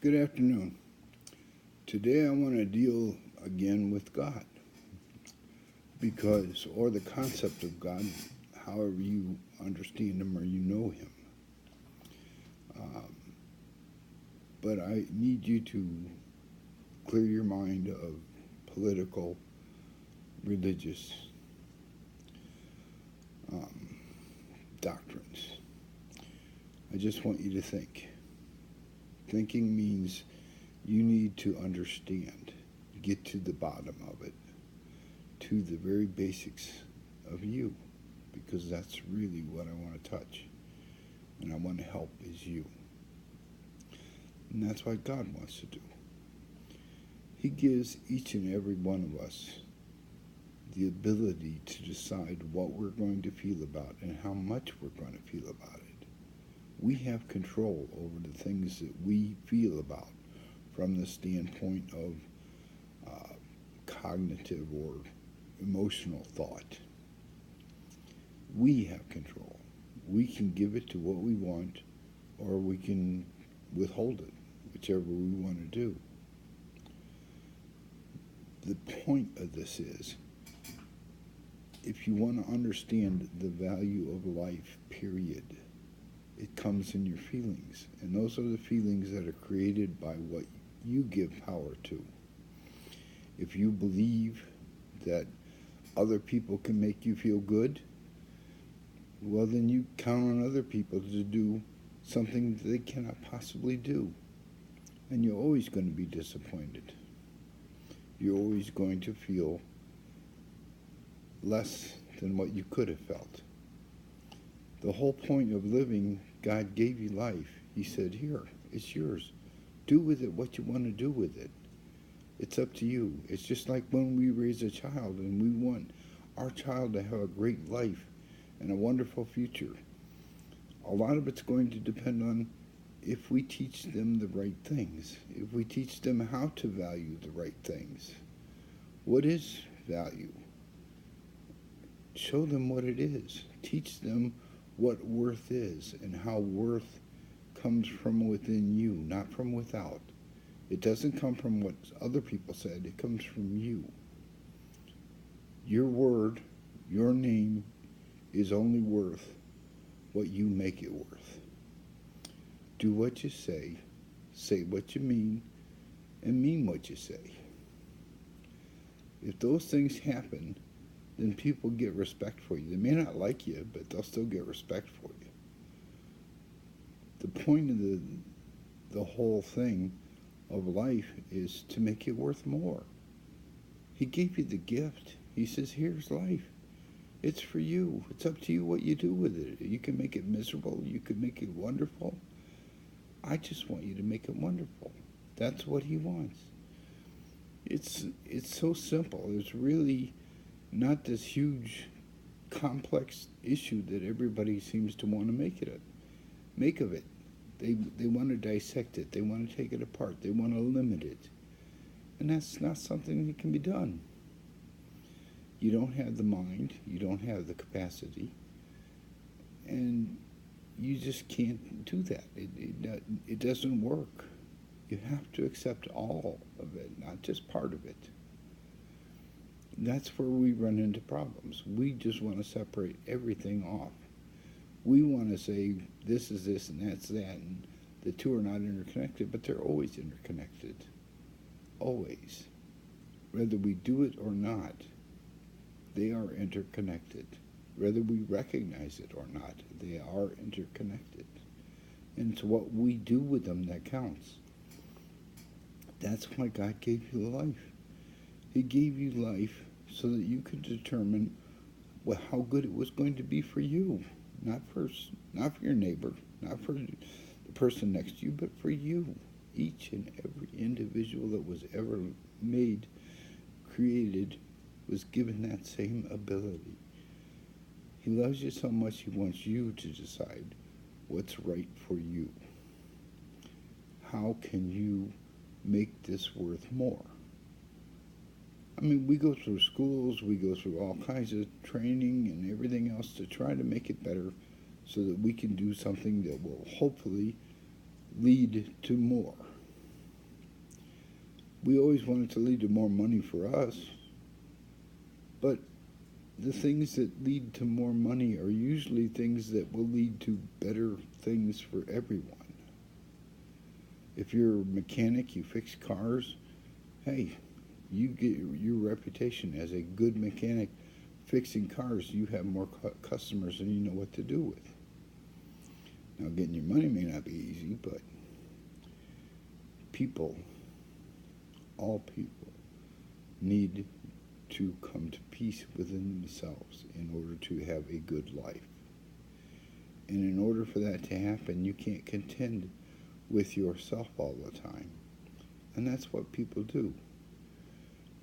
Good afternoon. Today I want to deal again with God or the concept of God, however you understand Him or you know Him. Um, but I need you to clear your mind of political, religious um, doctrines. I just want you to think. Thinking means you need to understand, get to the bottom of it, to the very basics of you, because that's really what I want to touch and I want to help is you. And that's what God wants to do. He gives each and every one of us the ability to decide what we're going to feel about and how much we're going to feel about it. We have control over the things that we feel about from the standpoint of cognitive or emotional thought. We have control. We can give it to what we want or we can withhold it, whichever we want to do. The point of this is if you want to understand the value of life, period, it comes in your feelings. And those are the feelings that are created by what you give power to. If you believe that other people can make you feel good, well, then you count on other people to do something that they cannot possibly do. And you're always going to be disappointed. You're always going to feel less than what you could have felt. The whole point of living, God gave you life. He said, here, it's yours. Do with it what you want to do with it. It's up to you. It's just like when we raise a child and we want our child to have a great life and a wonderful future. A lot of it's going to depend on if we teach them the right things, if we teach them how to value the right things. What is value? Show them what it is. Teach them what worth is and how worth comes from within you, not from without. It doesn't come from what other people said, it comes from you. Your word, your name, is only worth what you make it worth. Do what you say what you mean, and mean what you say. If those things happen, then people get respect for you. They may not like you, but they'll still get respect for you. The point of the whole thing of life is to make it worth more. He gave you the gift. He says, here's life. It's for you. It's up to you what you do with it. You can make it miserable. You can make it wonderful. I just want you to make it wonderful. That's what he wants. It's so simple. It's really not this huge, complex issue that everybody seems to want to make of it. They want to dissect it. They want to take it apart. They want to limit it. And that's not something that can be done. You don't have the mind. You don't have the capacity. And you just can't do that. It doesn't work. You have to accept all of it, not just part of it. That's where we run into problems. We just want to separate everything off. We want to say this is this and that's that, and the two are not interconnected, but they're always interconnected. Always. Whether we do it or not, they are interconnected. Whether we recognize it or not, they are interconnected. And it's what we do with them that counts. That's why God gave you life. He gave you life so that you could determine how good it was going to be for you. Not for your neighbor, not for the person next to you, but for you. Each and every individual that was ever made, created, was given that same ability. He loves you so much he wants you to decide what's right for you. How can you make this worth more? I mean, we go through schools, we go through all kinds of training and everything else to try to make it better so that we can do something that will hopefully lead to more. We always want it to lead to more money for us, but the things that lead to more money are usually things that will lead to better things for everyone. If you're a mechanic, you fix cars, hey, you get your reputation as a good mechanic fixing cars, you have more customers than you know what to do with. Now, getting your money may not be easy, but people, all people, need to come to peace within themselves in order to have a good life. And in order for that to happen, you can't contend with yourself all the time. And that's what people do,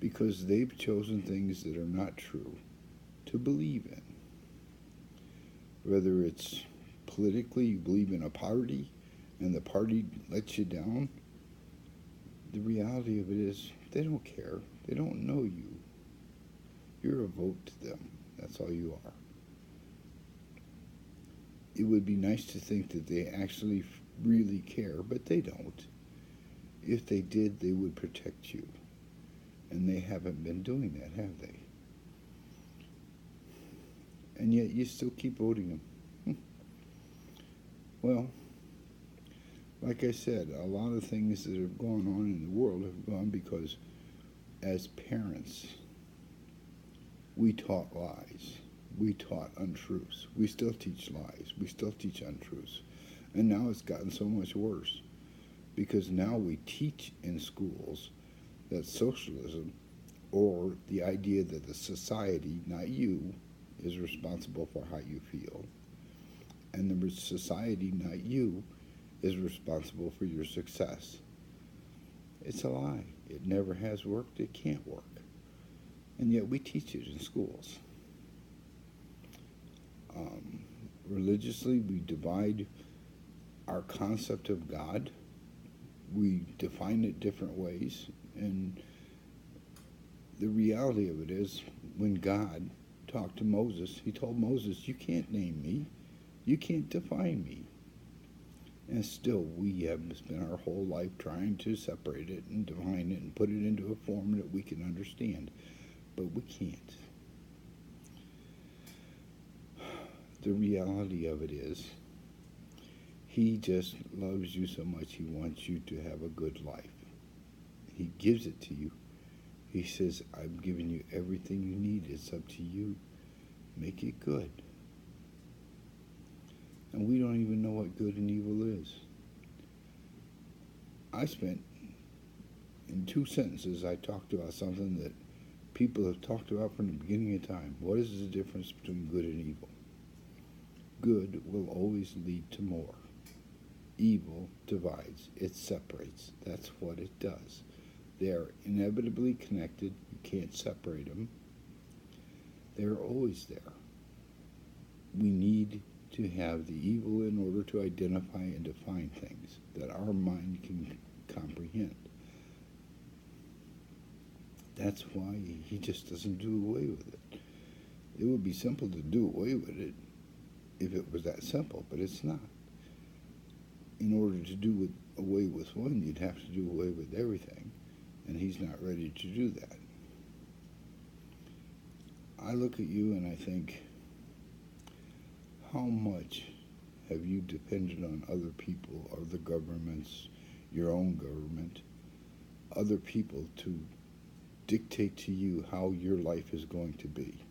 because they've chosen things that are not true to believe in. Whether it's politically, you believe in a party and the party lets you down, the reality of it is they don't care. They don't know you. You're a vote to them. That's all you are. It would be nice to think that they actually really care, but they don't. If they did, they would protect you. And they haven't been doing that, have they? And yet you still keep voting them. Well, like I said, a lot of things that have gone on in the world have gone because as parents, we taught lies. We taught untruths. We still teach lies. We still teach untruths. And now it's gotten so much worse because now we teach in schools that socialism, or the idea that the society, not you, is responsible for how you feel, and the society, not you, is responsible for your success. It's a lie. It never has worked. It can't work. And yet we teach it in schools. Religiously, we divide our concept of God. We define it different ways. And the reality of it is, when God talked to Moses, he told Moses, you can't name me. You can't define me. And still, we have spent our whole life trying to separate it and define it and put it into a form that we can understand. But we can't. The reality of it is, he just loves you so much, he wants you to have a good life. He gives it to you. He says, I've given you everything you need. It's up to you. Make it good. And we don't even know what good and evil is. I spent, in 2 sentences, I talked about something that people have talked about from the beginning of time. What is the difference between good and evil? Good will always lead to more. Evil divides. It separates. That's what it does. They are inevitably connected. You can't separate them. They're always there. We need to have the evil in order to identify and define things that our mind can comprehend. That's why he just doesn't do away with it. It would be simple to do away with it if it was that simple, but it's not. In order to do away with one, you'd have to do away with everything, and he's not ready to do that. I look at you and I think, how much have you depended on other people or the governments, your own government, other people to dictate to you how your life is going to be?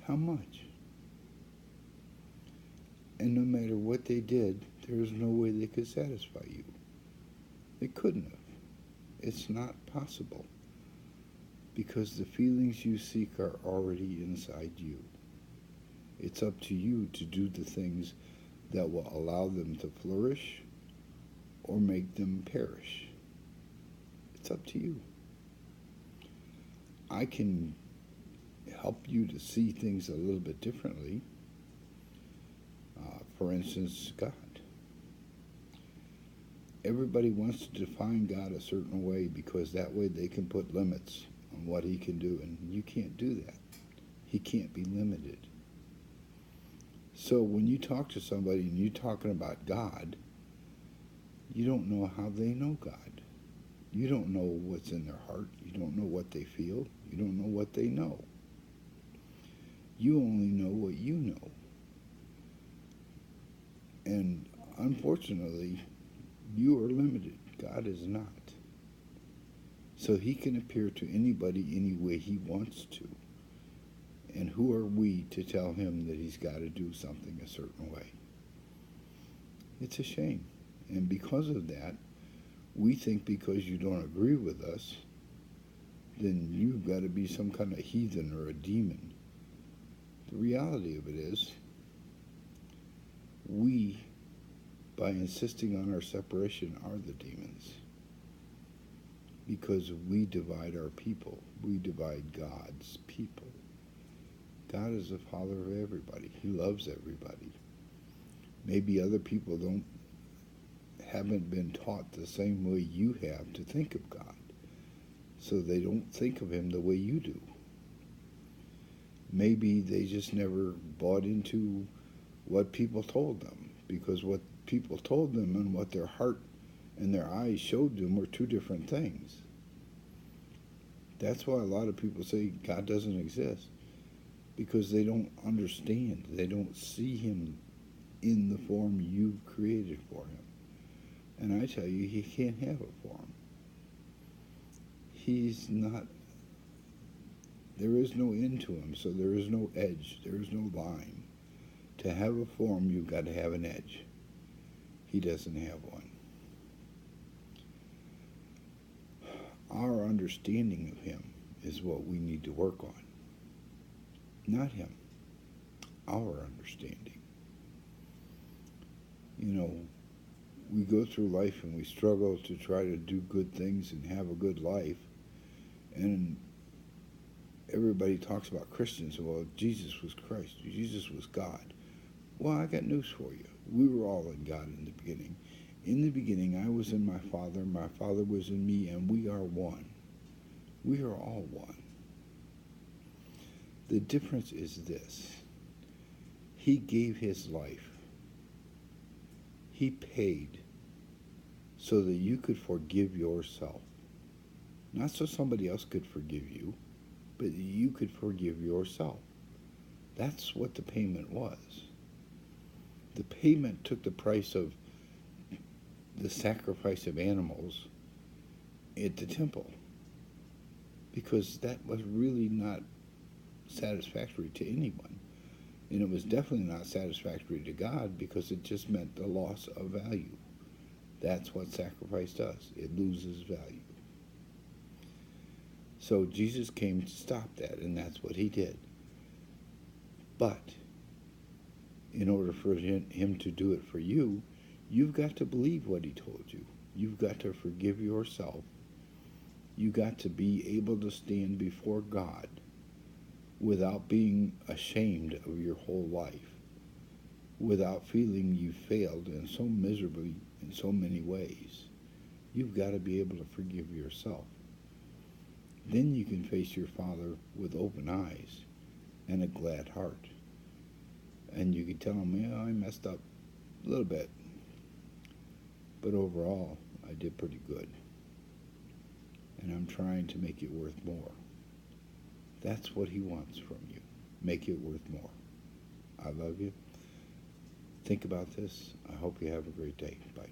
How much? And no matter what they did, there was no way they could satisfy you. They couldn't have. It's not possible. Because the feelings you seek are already inside you. It's up to you to do the things that will allow them to flourish or make them perish. It's up to you. I can help you to see things a little bit differently. For instance, God. Everybody wants to define God a certain way because that way they can put limits on what he can do, and you can't do that. He can't be limited. So when you talk to somebody and you're talking about God, you don't know how they know God. You don't know what's in their heart. You don't know what they feel. You don't know what they know. You only know what you know. And unfortunately, you are limited. God is not. So he can appear to anybody any way he wants to. And who are we to tell him that he's got to do something a certain way? It's a shame. And because of that, we think because you don't agree with us, then you've got to be some kind of heathen or a demon. The reality of it is, we, by insisting on our separation, are the demons. Because we divide our people. We divide God's people. God is the Father of everybody. He loves everybody. Maybe other people haven't been taught the same way you have to think of God. So they don't think of him the way you do. Maybe they just never bought into what people told them, because what people told them and what their heart and their eyes showed them were two different things. That's why a lot of people say God doesn't exist, because they don't understand. They don't see him in the form you've created for him. And I tell you, he can't have a form. He's not, there is no end to him, so there is no edge, there is no line. To have a form, you've got to have an edge. He doesn't have one. Our understanding of him is what we need to work on. Not him. Our understanding. You know, we go through life and we struggle to try to do good things and have a good life. And everybody talks about Christians. Well, Jesus was Christ. Jesus was God. Well, I got news for you. We were all in God in the beginning. In the beginning, I was in my Father was in me, and we are one. We are all one. The difference is this. He gave his life. He paid so that you could forgive yourself. Not so somebody else could forgive you, but you could forgive yourself. That's what the payment was. The payment took the price of the sacrifice of animals at the temple, because that was really not satisfactory to anyone. And it was definitely not satisfactory to God, because it just meant the loss of value. That's what sacrifice does. It loses value. So Jesus came to stop that, and that's what he did. But in order for him to do it for you, you've got to believe what he told you. You've got to forgive yourself. You've got to be able to stand before God without being ashamed of your whole life, without feeling you failed and so miserably in so many ways. You've got to be able to forgive yourself. Then you can face your Father with open eyes and a glad heart. And you can tell him, yeah, I messed up a little bit, but overall, I did pretty good. And I'm trying to make it worth more. That's what he wants from you. Make it worth more. I love you. Think about this. I hope you have a great day. Bye.